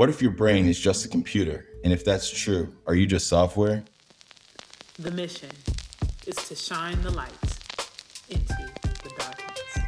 What if your brain is just a computer? And if that's true, are you just software? The mission is to shine the light into the darkness.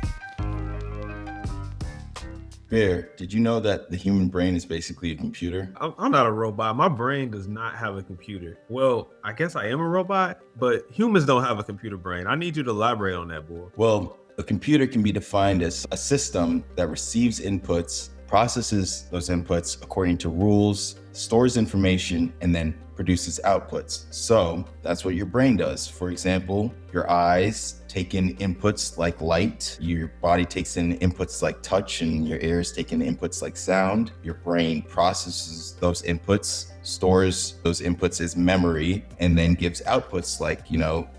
Bear, did you know that the human brain is basically a computer? I'm not a robot. My brain does not have a computer. Well, I guess I am a robot, but humans don't have a computer brain. I need you to elaborate on that, boy. Well, a computer can be defined as a system that receives inputs, processes those inputs according to rules, stores information, and then produces outputs. So that's what your brain does. For example, your eyes take in inputs like light, your body takes in inputs like touch, and your ears take in inputs like sound. Your brain processes those inputs, stores those inputs as memory, and then gives outputs like,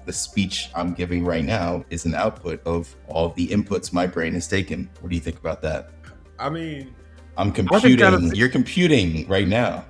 the speech I'm giving right now is an output of all the inputs my brain has taken. What do you think about that? I mean, I'm computing. You're computing right now.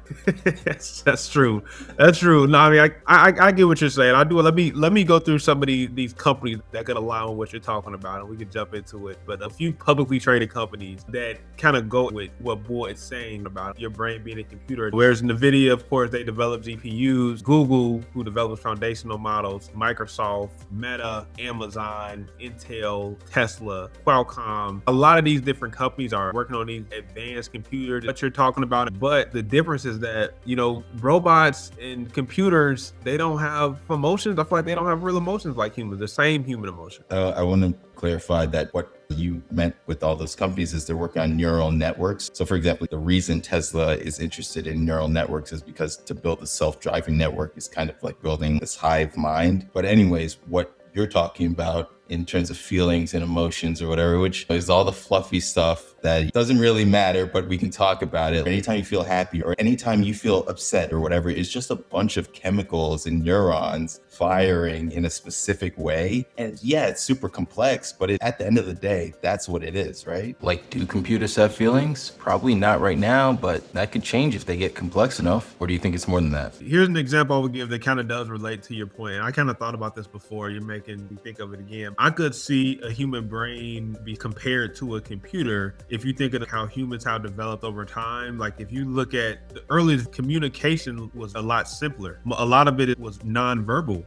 Yes, that's true. That's true. No, I mean, I get what you're saying. I do. Let me go through some of these companies that could align with what you're talking about, and we can jump into it. But a few publicly traded companies that kind of go with what Boy is saying about your brain being a computer. Whereas Nvidia, of course, they develop GPUs. Google, who develops foundational models. Microsoft, Meta, Amazon, Intel, Tesla, Qualcomm. A lot of these different companies are working on these advanced computers that you're talking about, but the difference is that robots and computers, they don't have emotions. I feel like they don't have real emotions like humans, the same human emotion. I want to clarify that what you meant with all those companies is they're working on neural networks. So for example, the reason Tesla is interested in neural networks is because to build a self-driving network is kind of like building this hive mind. But anyways, what you're talking about in terms of feelings and emotions or whatever, which is all the fluffy stuff that doesn't really matter, but we can talk about it. Anytime you feel happy or anytime you feel upset or whatever, it's just a bunch of chemicals and neurons firing in a specific way. And yeah, it's super complex, but at the end of the day, that's what it is, right? Like, do computers have feelings? Probably not right now, but that could change if they get complex enough. Or do you think it's more than that? Here's an example I would give that kind of does relate to your point. I kind of thought about this before. You're making me think of it again. I could see a human brain be compared to a computer if you think of how humans have developed over time. Like if you look at the earliest communication was a lot simpler. A lot of it was non-verbal,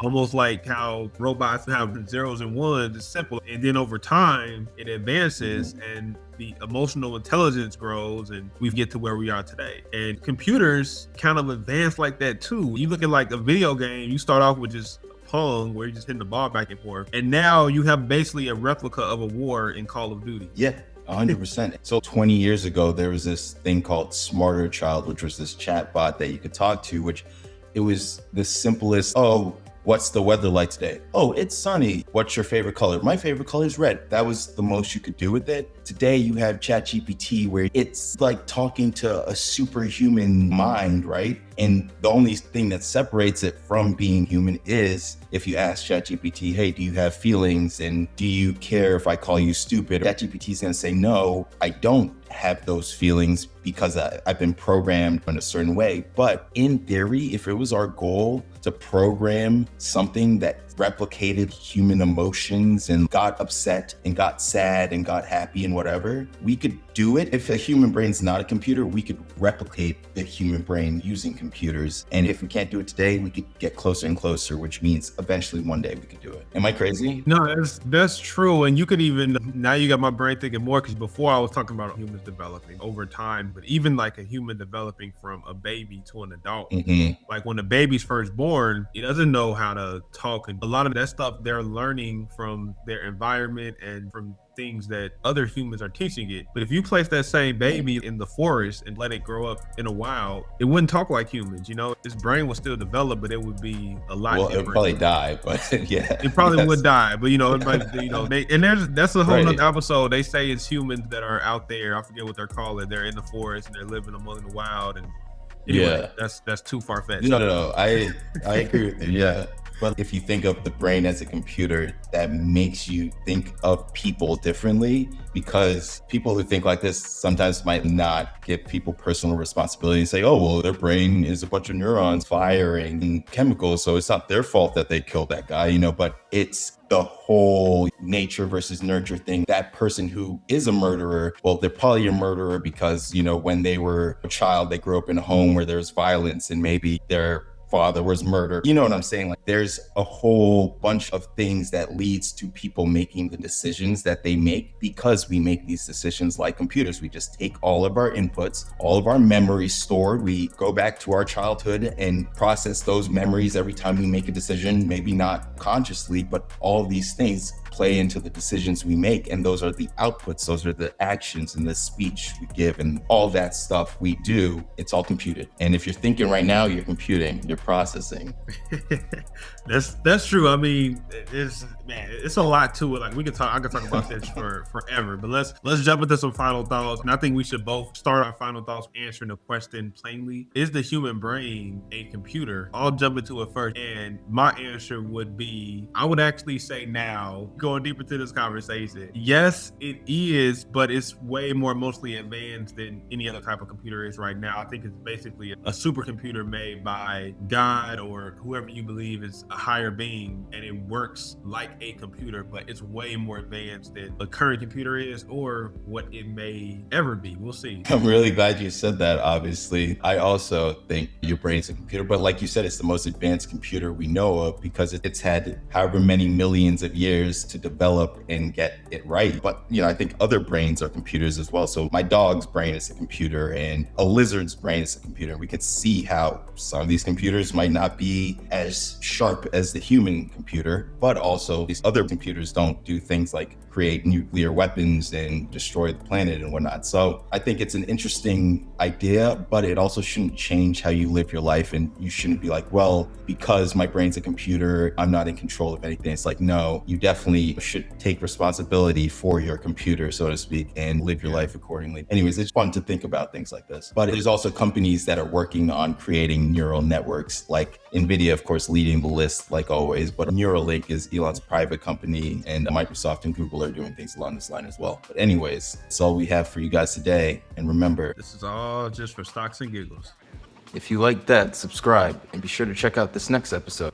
almost like how robots have zeros and ones. It's simple. And then over time, it advances and the emotional intelligence grows and we get to where we are today. And computers kind of advance like that too. You look at like a video game, you start off with just Pong, where you're just hitting the ball back and forth. And now you have basically a replica of a war in Call of Duty. Yeah, 100%. So 20 years ago, there was this thing called Smarter Child, which was this chatbot that you could talk to, which it was the simplest, what's the weather like today? Oh, it's sunny. What's your favorite color? My favorite color is red. That was the most you could do with it. Today you have ChatGPT where it's like talking to a superhuman mind, right? And the only thing that separates it from being human is if you ask ChatGPT, hey, do you have feelings? And do you care if I call you stupid? ChatGPT is going to say, no, I don't have those feelings because I've been programmed in a certain way. But in theory, if it was our goal to program something that replicated human emotions and got upset and got sad and got happy and whatever, we could do it. If a human brain's not a computer, we could replicate the human brain using computers. And if we can't do it today, we could get closer and closer, which means eventually one day we could do it. Am I crazy? No, that's true. And you could even, now you got my brain thinking more, because before I was talking about humans developing over time, but even like a human developing from a baby to an adult. Like when the baby's first born, it doesn't know how to talk. And a lot of that stuff they're learning from their environment and from things that other humans are teaching it. But if you place that same baby in the forest and let it grow up in a wild, it wouldn't talk like humans. Its brain will still develop, but it would be a lot different. It would probably die, but yeah. It probably would die, but it might, that's a whole nother episode. They say it's humans that are out there. I forget what they're called. They're in the forest and they're living among the wild. And anyway, that's too far-fetched. No. I agree with you. Yeah. But if you think of the brain as a computer, that makes you think of people differently, because people who think like this sometimes might not give people personal responsibility and say, oh, well, their brain is a bunch of neurons firing chemicals, so it's not their fault that they killed that guy, but it's the whole nature versus nurture thing. That person who is a murderer, well, they're probably a murderer because, when they were a child, they grew up in a home where there's violence and maybe their father was murdered. You know what I'm saying? Like, there's a whole bunch of things that leads to people making the decisions that they make, because we make these decisions like computers. We just take all of our inputs, all of our memories stored. We go back to our childhood and process those memories every time we make a decision, maybe not consciously, but all these things play into the decisions we make. And those are the outputs, those are the actions and the speech we give and all that stuff we do. It's all computed. And if you're thinking right now, you're computing, you're processing. That's true. I mean, it's a lot to it. Like, I could talk about this for forever, but let's jump into some final thoughts. And I think we should both start our final thoughts answering the question plainly: is the human brain a computer? I'll jump into it first, and my answer would be, I would actually say, now going deeper into this conversation, yes, it is, but it's way more mostly advanced than any other type of computer is right now. I think it's basically a supercomputer made by God or whoever you believe is a higher being, and it works like a computer, but it's way more advanced than the current computer is, or what it may ever be. We'll see. I'm really glad you said that. Obviously, I also think your brain's a computer, but like you said, it's the most advanced computer we know of because it's had however many millions of years to develop and get it right. But I think other brains are computers as well. So my dog's brain is a computer and a lizard's brain is a computer. We could see how some of these computers might not be as sharp as the human computer, but also these other computers don't do things like create nuclear weapons and destroy the planet and whatnot. So I think it's an interesting idea, but it also shouldn't change how you live your life. And you shouldn't be like, well, because my brain's a computer, I'm not in control of anything. It's like, no, you definitely should take responsibility for your computer, so to speak, and live your life accordingly. Anyways, it's fun to think about things like this. But there's also companies that are working on creating neural networks, like Nvidia, of course, leading the list like always, but Neuralink is Elon's private company, and Microsoft and Google are doing things along this line as well. But anyways, that's all we have for you guys today. And remember, this is all just for Stocks and Giggles. If you like that, subscribe and be sure to check out this next episode.